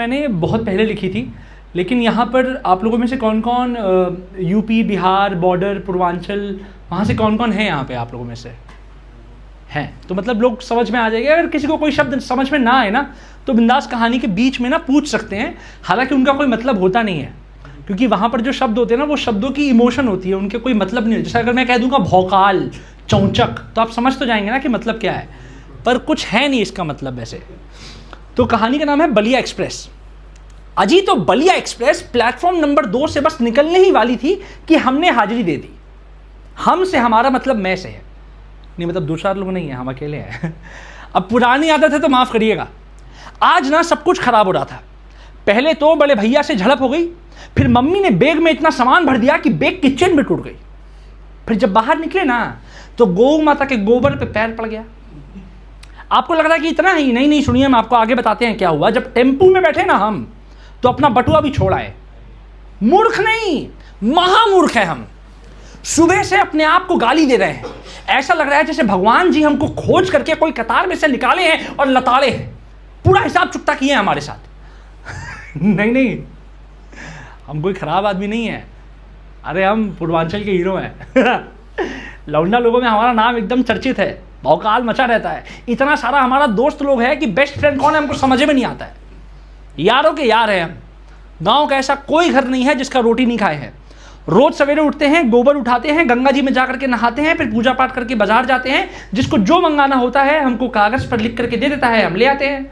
मैंने बहुत पहले लिखी थी, लेकिन यहाँ पर आप लोगों में से कौन कौन यूपी, बिहार, बॉर्डर, पूर्वांचल, वहाँ से कौन कौन है यहाँ पे आप लोगों में से हैं? तो मतलब लोग समझ में आ जाएगा। अगर किसी को कोई शब्द समझ में ना आए ना तो बिंदास कहानी के बीच में ना पूछ सकते हैं, हालांकि उनका कोई मतलब होता नहीं है, क्योंकि वहाँ पर जो शब्द होते हैं ना वो शब्दों की इमोशन होती है, उनके कोई मतलब नहीं होता। जैसे अगर मैं कह दूंगा भौकाल, चौचक, तो आप समझ तो जाएंगे ना कि मतलब क्या है, पर कुछ है नहीं इसका मतलब वैसे। तो कहानी का नाम है बलिया एक्सप्रेस। अजी तो बलिया एक्सप्रेस प्लेटफॉर्म नंबर 2 से बस निकलने ही वाली थी कि हमने हाजिरी दे दी। हम से हमारा मतलब मैं से है, नहीं मतलब दो चार लोग नहीं है, हम अकेले हैं। अब पुरानी आदत है तो माफ करिएगा। आज ना सब कुछ खराब हो रहा था। पहले तो बड़े भैया से झड़प हो गई, फिर मम्मी ने बैग में इतना सामान भर दिया कि बैग किचन में टूट गई। फिर जब बाहर निकले ना तो गौ माता के गोबर पे पैर पड़ गया। आपको लग रहा है कि इतना ही नहीं, सुनिए हम आपको आगे बताते हैं क्या हुआ। जब टेम्पू में बैठे ना हम तो अपना बटुआ भी छोड़ आए। मूर्ख नहीं, महामूर्ख है हम। सुबह से अपने आप को गाली दे रहे हैं, ऐसा लग रहा है जैसे भगवान जी हमको खोज करके कोई कतार में से निकाले हैं और लताड़े हैं, पूरा हिसाब चुकता किए हैं हमारे साथ। नहीं, हम कोई खराब आदमी नहीं है। अरे हम पूर्वांचल के हीरो हैं। लौंडा लोगों में हमारा नाम एकदम चर्चित है, भौकाल मचा रहता है। इतना सारा हमारा दोस्त लोग है कि बेस्ट फ्रेंड कौन है हमको समझ में नहीं आता है। यारों के यार हैं हम। गांव का ऐसा कोई घर नहीं है जिसका रोटी नहीं खाए हैं। रोज सवेरे उठते हैं, गोबर उठाते हैं, गंगा जी में जाकर के नहाते हैं, फिर पूजा पाठ करके बाजार जाते हैं। जिसको जो मंगाना होता है हमको कागज पर लिख करके दे देता है, हम ले आते हैं।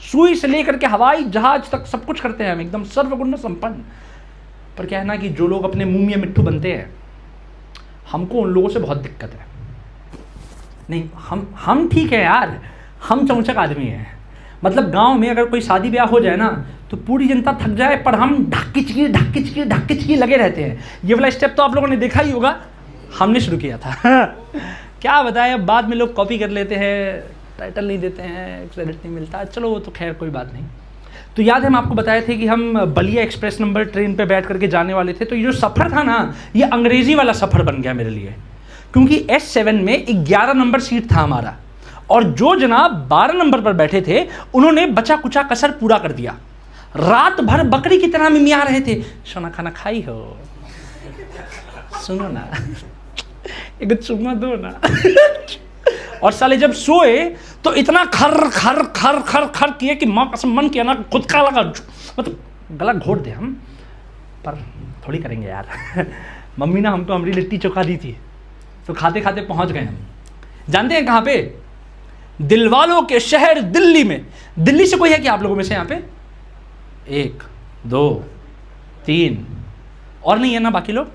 सुई से लेकर के हवाई जहाज तक सब कुछ करते हैं हम, एकदम सर्वगुण संपन्न। पर क्या है ना कि जो लोग अपने मुंह में मिट्टू बनते हैं, हमको उन लोगों से बहुत दिक्कत है। नहीं, हम ठीक है यार, हम चौचक आदमी हैं। मतलब गांव में अगर कोई शादी ब्याह हो जाए ना तो पूरी जनता थक जाए, पर हम ढक्की लगे रहते हैं। ये वाला स्टेप तो आप लोगों ने देखा ही होगा, हमने शुरू किया था। क्या बताएं, अब बाद में लोग कॉपी कर लेते हैं, टाइटल नहीं देते हैं, क्रेडिट नहीं मिलता। चलो वो तो खैर कोई बात नहीं। तो याद है हम आपको बताए थे कि हम बलिया एक्सप्रेस नंबर ट्रेन पे बैठ करके जाने वाले थे। तो ये जो सफ़र था ना, ये अंग्रेजी वाला सफ़र बन गया मेरे लिए, क्योंकि S7 में 11 नंबर सीट था हमारा, और जो जनाब 12 नंबर पर बैठे थे उन्होंने बचा कुचा कसर पूरा कर दिया। रात भर बकरी की तरह मिमिया रहे थे, सोना खाना खाई हो, सुनो ना, एक चुम्मा दो ना। और साले जब सोए तो इतना खर खर खर खर खर किए कि माँ कसम मन किया ना खुद का लगा, मतलब गला घोट दे हम, पर थोड़ी करेंगे यार। मम्मी ना हमको हमारी लिट्टी चोखा दी थी, तो खाते खाते पहुंच गए हम। जानते हैं कहाँ पे? दिलवालों के शहर दिल्ली में। दिल्ली से कोई है कि आप लोगों में से यहाँ पे? 1 2 3 और नहीं है ना बाकी लोग?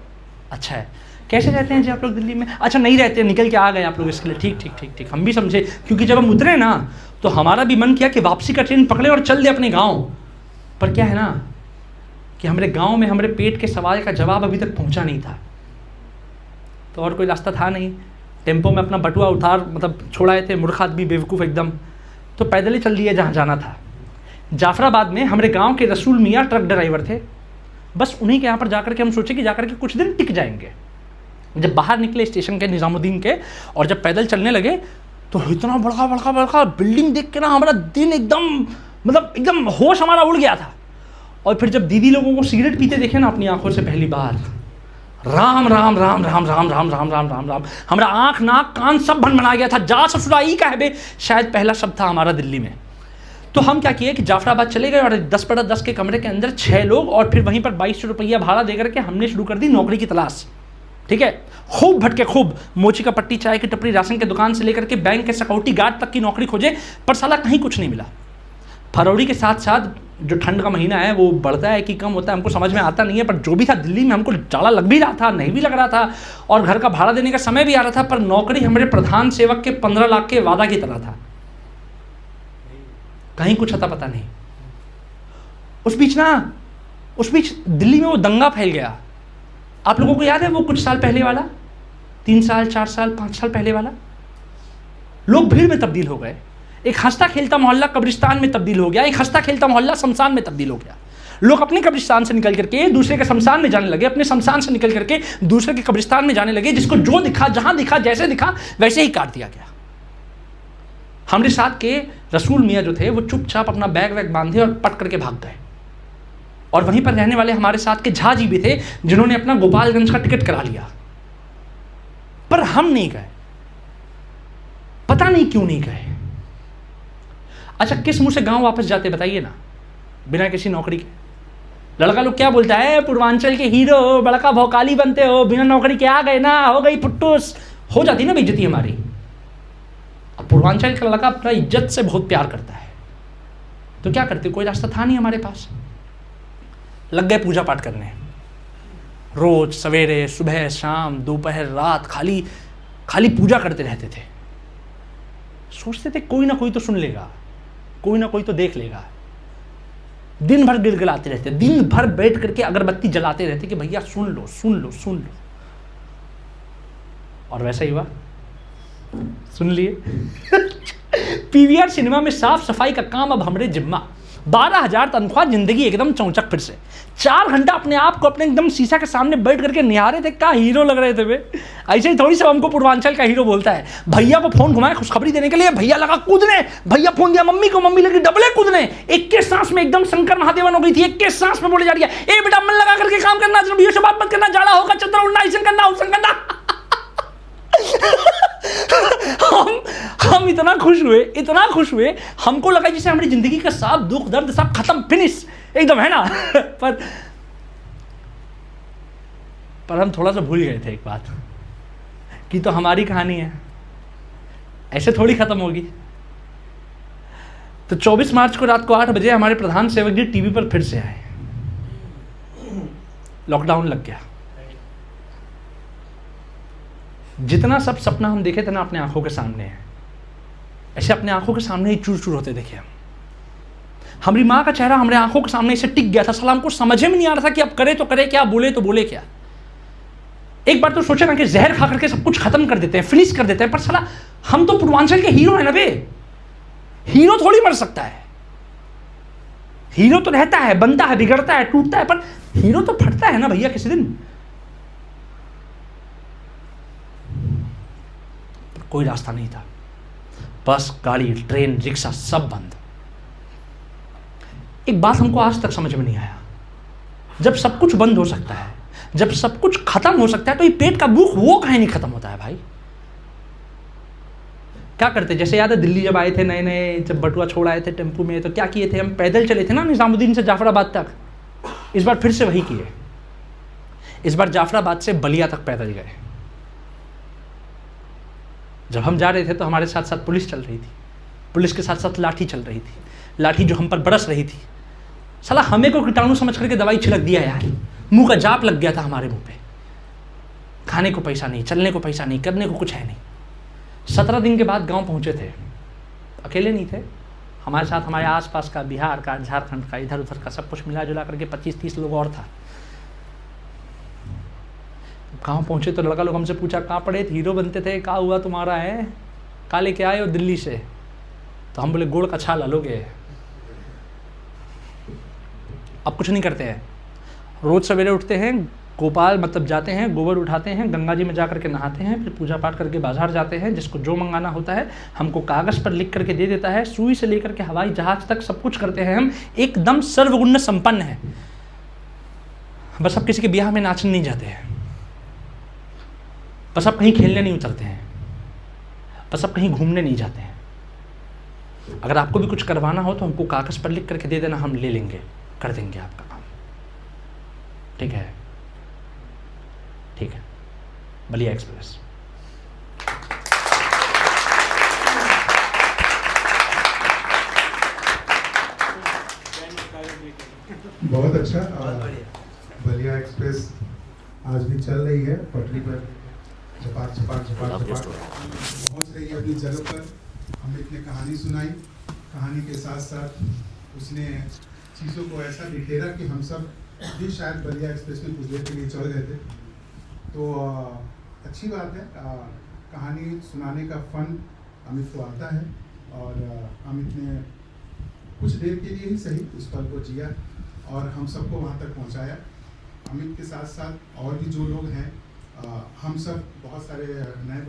अच्छा है। कैसे रहते हैं जी आप लोग दिल्ली में? अच्छा नहीं रहते, निकल के आ गए आप लोग इसके लिए। ठीक, हम भी समझे, क्योंकि जब हम उतरे ना तो हमारा भी मन किया कि वापसी का ट्रेन पकड़े और चल दे अपने गांव। पर क्या है ना कि हमारे गांव में हमारे पेट के सवाल का जवाब अभी तक पहुंचा नहीं था, तो और कोई रास्ता था नहीं। टेम्पो में अपना बटुआ मतलब छोड़ाए थे, मूर्ख आदमी, बेवकूफ़ एकदम, तो पैदल ही चल दिए जहाँ जाना था। जाफराबाद में हमारे गांव के रसूल मियाँ ट्रक ड्राइवर थे, बस उन्हीं के यहाँ पर जाकर के हम सोचे कि जाकर के कुछ दिन टिक जाएंगे। जब बाहर निकले स्टेशन के, निज़ामुद्दीन के, और जब पैदल चलने लगे तो इतना बड़ा बिल्डिंग देख के ना हमारा दिन एकदम होश हमारा उड़ गया था। और फिर जब दीदी लोगों को सिगरेट पीते देखे ना अपनी आंखों से पहली बार, राम राम राम राम राम राम राम राम राम राम, हमारा आँख नाक कान सब भनभना गया था। जा ससुराई का है बे, शायद पहला शब्द था हमारा दिल्ली में। तो हम क्या किए कि जाफराबाद चले गए और 10/10 के कमरे के अंदर 6 लोग, और फिर वहीं पर 2200 रुपया भाड़ा देकर के हमने शुरू कर दी नौकरी की तलाश। ठीक है, खूब भटके, खूब मोची का पट्टी, चाय की टपरी, राशन की दुकान से लेकर के बैंक के सिक्योरिटी गार्ड तक की नौकरी खोजे, पर साला कहीं कुछ नहीं मिला। फरवरी के साथ साथ जो ठंड का महीना है वो बढ़ता है कि कम होता है हमको समझ में आता नहीं है, पर जो भी था दिल्ली में हमको जाड़ा लग भी रहा था, नहीं भी लग रहा था, और घर का भाड़ा देने का समय भी आ रहा था, पर नौकरी हमारे प्रधान सेवक के 15 लाख के वादा की तरह था, कहीं कुछ अता पता नहीं। उस बीच दिल्ली में वो दंगा फैल गया। आप लोगों को याद है वो कुछ साल पहले वाला, 3 साल 4 साल 5 साल पहले वाला? लोग भीड़ में तब्दील हो गए। एक हंसता खेलता मोहल्ला कब्रिस्तान में तब्दील हो गया, एक हंसता खेलता मोहल्ला शमशान में तब्दील हो गया। लोग अपने कब्रिस्तान से निकल करके दूसरे के शमशान में जाने लगे, अपने शमशान से निकल करके दूसरे के कब्रिस्तान में जाने लगे। जिसको जो दिखा, जहां दिखा, जैसे दिखा वैसे ही काट दिया गया। हमारे साथ के रसूल मियाँ जो थे वो चुपचाप अपना बैग वैग बांधे और पट करके भाग गए। और वहीं पर रहने वाले हमारे साथ के झा जी भी थे जिन्होंने अपना गोपालगंज का टिकट करा लिया, पर हम नहीं गए। पता नहीं क्यों नहीं गए। अच्छा, किस मुंह से गांव वापस जाते बताइए ना, बिना किसी नौकरी के? लड़का लोग क्या बोलता है, पूर्वांचल के हीरो हो, बड़का भौकाली बनते हो, बिना नौकरी के आ गए ना, हो गई फुट्टूस, हो जाती ना बेइज्जती हमारी। अब पूर्वांचल का लड़का अपना इज्जत से बहुत प्यार करता है, तो क्या करते, कोई रास्ता था नहीं हमारे पास, लग गए पूजा पाठ करने। रोज सवेरे, सुबह, शाम, दोपहर, रात खाली पूजा करते रहते थे। सोचते थे कोई ना कोई तो सुन लेगा, कोई ना कोई तो देख लेगा। दिन भर गिड़गिड़ाते रहते, दिन भर बैठ करके अगरबत्ती जलाते रहते कि भैया सुन लो सुन लो सुन लो। और वैसा ही हुआ, सुन लिए। पीवीआर सिनेमा में साफ सफाई का काम अब हमरे जिम्मा। 12,000 तनख्वाह, जिंदगी एकदम चौचक फिर से। 4 घंटा अपने आप को अपने एकदम शीशा के सामने बैठ करके निहारे थे, क्या हीरो लग रहे थे वे। ऐसे ही थोड़ी सब हमको पूर्वांचल का हीरो बोलता है। भैया को फोन घुमाए खुशखबरी देने के लिए, भैया लगा कूदने, भैया फोन दिया मम्मी को, मम्मी लगी डबले कूदने। एक के सांस में एकदम शंकर महादेवन हो गई थी, एक के सांस में बोले जा रही है, ए बेटा मन लगा करके काम करना, भैया से बात मत करना, जाड़ा होगा, चंद्र उड़ना, ऐसा करना, उसन करना। हम इतना खुश हुए, हमको लगा जैसे हमारी जिंदगी का सब दुख दर्द सब खत्म, फिनिश एकदम, है ना। पर हम थोड़ा सा भूल गए थे एक बात, कि तो हमारी कहानी है, ऐसे थोड़ी खत्म होगी। तो 24 मार्च को रात को 8 बजे हमारे प्रधान सेवक जी टीवी पर फिर से आए। लॉकडाउन लग गया। जितना सब सपना हम देखे थे ना अपने आंखों के सामने है, ऐसे अपने आंखों के सामने ही चूर चूर होते देखे हम। हमारी माँ का चेहरा हमारे आंखों के सामने ऐसे टिक गया था। साला हमको समझ में नहीं आ रहा था कि अब करे तो करे क्या, बोले तो बोले क्या। एक बार तो सोचे ना कि जहर खा करके सब कुछ खत्म कर देते हैं, फिनिश कर देते हैं, पर साला हम तो पूर्वांचल के हीरो है ना बे। हीरो थोड़ी मर सकता है, हीरो तो रहता है, बनता है, बिगड़ता है, टूटता है, पर हीरो तो फटता है ना भैया किसी दिन। पर कोई रास्ता नहीं था, बस गाड़ी, ट्रेन, रिक्शा सब बंद। एक बात हमको आज तक समझ में नहीं आया, जब सब कुछ बंद हो सकता है, जब सब कुछ खत्म हो सकता है, तो ये पेट का भूख वो काहे नहीं खत्म होता है भाई। क्या करते, जैसे याद है दिल्ली जब आए थे नए नए, जब बटुआ छोड़ आए थे टेम्पू में, तो क्या किए थे, हम पैदल चले थे ना निजामुद्दीन से जाफराबाद तक। इस बार फिर से वही किए, इस बार जाफराबाद से बलिया तक पैदल गए। जब हम जा रहे थे तो हमारे साथ साथ पुलिस चल रही थी, पुलिस के साथ साथ लाठी चल रही थी, लाठी जो हम पर बरस रही थी। साला हमें को कीटाणु समझ करके दवाई छिड़क दिया यार, मुंह का जाप लग गया था हमारे मुंह पे। खाने को पैसा नहीं, चलने को पैसा नहीं, करने को कुछ है नहीं। 17 दिन के बाद गांव पहुंचे थे, अकेले नहीं थे, हमारे साथ हमारे आसपास का, बिहार का, झारखंड का, इधर उधर का सब कुछ मिला जुला करके 25-30 लोग और था। गाँव पहुंचे तो लड़का लोग हमसे पूछा, कहाँ पढ़े थे, हीरो बनते थे, कहाँ हुआ तुम्हारा है, कहाँ लेके आए हो दिल्ली से। तो हम बोले गोड़ का छाला लोगे। अब कुछ नहीं करते हैं, रोज सवेरे उठते हैं, गोपाल मतलब जाते हैं, गोबर उठाते हैं, गंगा जी में जा करके नहाते हैं, फिर पूजा पाठ करके बाजार जाते हैं, जिसको जो मंगाना होता है हमको कागज़ पर लिख करके दे देता है। सुई से लेकर के हवाई जहाज तक सब कुछ करते हैं हम, एकदम सर्वगुण संपन्न है। बस अब किसी के ब्याह में नाचने नहीं जाते हैं, बस अब कहीं खेलने नहीं उतरते हैं, बस अब कहीं घूमने नहीं जाते हैं। अगर आपको भी कुछ करवाना हो तो हमको कागज़ पर लिख करके दे देना, हम ले लेंगे, कर देंगे आपका काम। ठीक है, ठीक है। बलिया एक्सप्रेस। बहुत अच्छा। बलिया एक्सप्रेस आज भी चल रही है, पटरी पर झपाक झपाक झपाक झपाक पहुंच रही है अपनी जगह पर। अमित ने कहानी सुनाई, कहानी के साथ साथ उसने चीज़ों को ऐसा बिखेरा कि हम सब भी शायद बलिया एक्सप्रेस में कुछ देर के लिए चढ़ गए थे। तो अच्छी बात है, कहानी सुनाने का फन अमित को आता है, और अमित ने कुछ देर के लिए ही सही उस पल को जिया और हम सबको वहाँ तक पहुँचाया। अमित के साथ साथ और भी जो लोग हैं, हम सब बहुत सारे नए